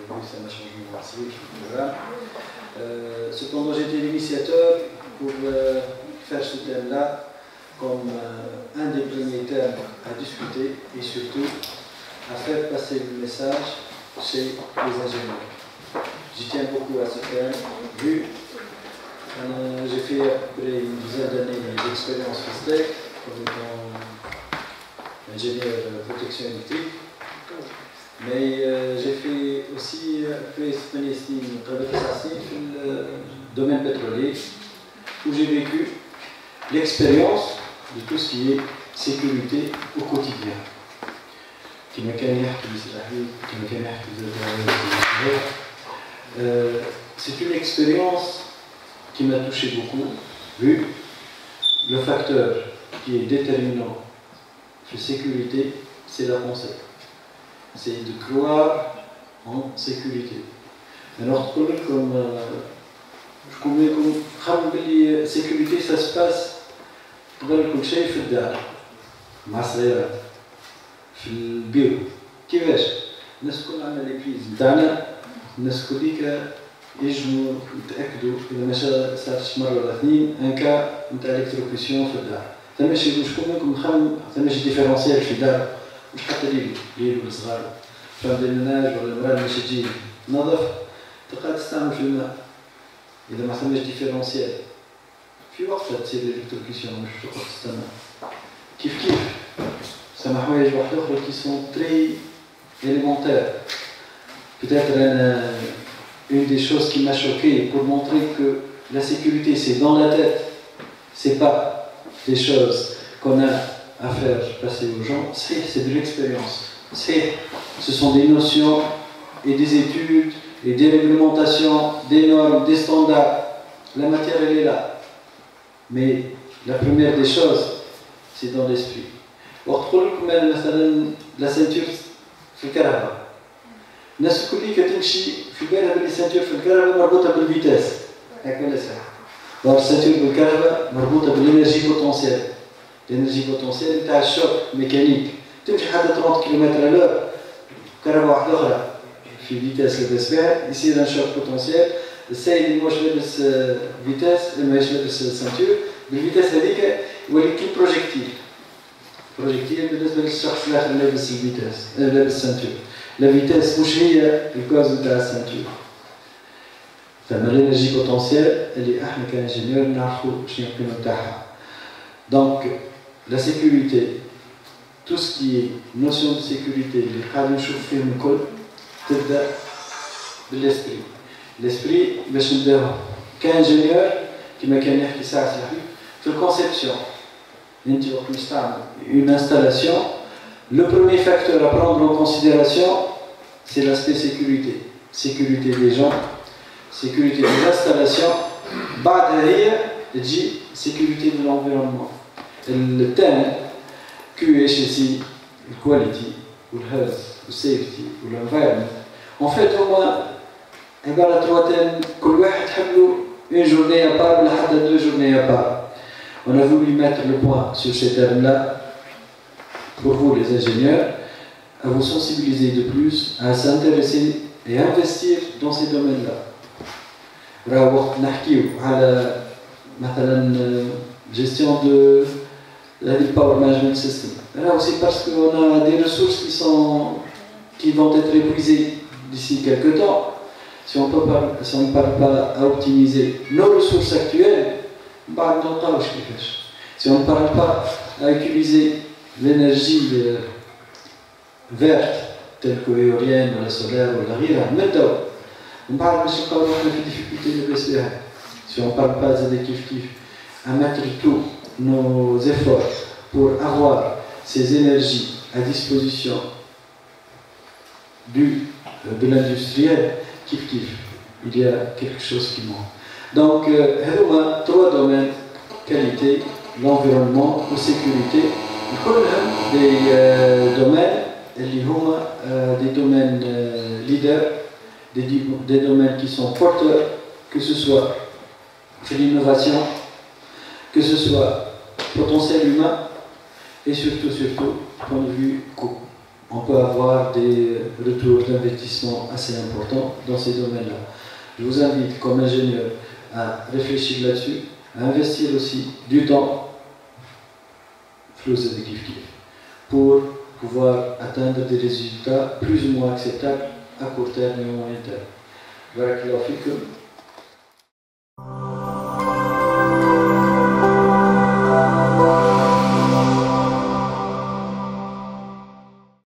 c'est un changement massif du programme. Cependant, j'étais l'initiateur pour faire ce thème-là comme un des premiers thèmes à discuter et surtout à faire passer le message chez les ingénieurs. J'y tiens beaucoup à ce thème, vu j'ai fait à peu près une dizaine d'années d'expérience FISTEC comme étant ingénieur protection électrique. Mais j'ai fait aussi après dans le domaine pétrolier où j'ai vécu l'expérience de tout ce qui est sécurité au quotidien. C'est une expérience qui m'a touché beaucoup, vu le facteur qui est déterminant de sécurité, c'est la pensée. C'est de croire en sécurité. Alors, comme la sécurité, ça se passe pour le شيء في الدار مع الصغيرات في البيرو كيفاش الناس الكل عندنا ليبليز نتاعنا الناس كليك يجموا يتاكدوا اذا ما صارتش مره ولا اثنين ان كا نتاع الكتروكسيون في الدار ثما شي شكون منكم مخمم ثما شي ديفيرونسيال في الدار مش حتى ليل والصغار فهم ديال المناج ولا المراه باش تجي تنظف تلقى تستعمل في الماء اذا ما ثماش ديفيرونسيال في وقتها تصير الالكتروكسيون مش تقعد تستنى كيف سما حوايج واحد اخرى qui sont très élémentaires. Peut-être une des choses qui m'a choqué pour montrer que la sécurité c'est dans la tête, c'est pas des choses qu'on a à faire passer aux gens, c'est de l'expérience. Ce sont des notions et des études et des réglementations, des normes, des standards. La matière elle est là. Mais la première des choses, c'est dans l'esprit. La ceinture في الكهرباء. الناس الكل كتمشي في بالها بلي السنتور في الكهرباء مربوطة بالفيتاس. هاك ولا صح؟ السنتور بالكهرباء مربوطة بالإنرجي بوتنسيال. الإنرجي بوتنسيال تاع الشوك ميكانيك. تمشي حتى 30 كم/h كهرباء واحدة أخرى في فيتاس لاباس بها يصير ان شوك بوتنسيال. السيد اللي مش لابس فيتاس ماهيش لابس سنتور بالفيتاس هذيك يولي كي بروجيكتيل. بروجيكتيل بالنسبه للشخص الاخر لابس الفيتاس لابس السنتور. لا فيتاس مش هي الكوز نتاع السنتور. فما الانرجي بوتنسيال اللي احنا كانجينيور نعرفوا شنو القيمه نتاعها. دونك لا سيكوريتي tout ce qui est notion de sécurité اللي قاعدين نشوف فيهم الكل تبدا بالاسبري. الاسبري باش نبداو كانجينيور كما كان يحكي ساعه صاحبي في الكونسيبسيون. انت وقت نستعمل une installation, le premier facteur à prendre en considération c'est l'aspect sécurité. Sécurité des gens, sécurité des installations, بعدها هي تجي sécurité de l'environnement. Le thème QHSE, le quality, ou le health, ou safety, ou l'environment. En fait, au moins, عبارة عن 3 thèmes, كل واحد حبلو une journée à part, لحد 2 journées à part. On a voulu mettre le point sur ces termes-là pour vous, les ingénieurs, à vous sensibiliser de plus, à s'intéresser et investir dans ces domaines-là. راهو وقت نحكيو على مثلا gestion de la power management system. Là aussi parce qu'on a des ressources qui vont être épuisées d'ici quelques temps. Si on ne parle pas à optimiser nos ressources actuelles, si on ne parle pas à utiliser l'énergie verte telle que l'éolienne ou la solaire ou la rire, on parle de difficultés de BCA. Si on ne parle pas d'additifs, à mettre tous nos efforts pour avoir ces énergies à disposition de l'industriel, il y a quelque chose qui manque. Donc, il y a 3 domaines: qualité, l'environnement ou sécurité. Des domaines, des domaines leaders, des domaines qui sont porteurs, que ce soit l'innovation, que ce soit potentiel humain et surtout, point de vue coût. on peut avoir des retours d'investissement assez importants dans ces domaines-là. Je vous invite, comme ingénieur, à réfléchir là-dessus, à investir aussi du temps, pour pouvoir atteindre des résultats plus ou moins acceptables à court terme et au moyen terme. Barakallahu fikum.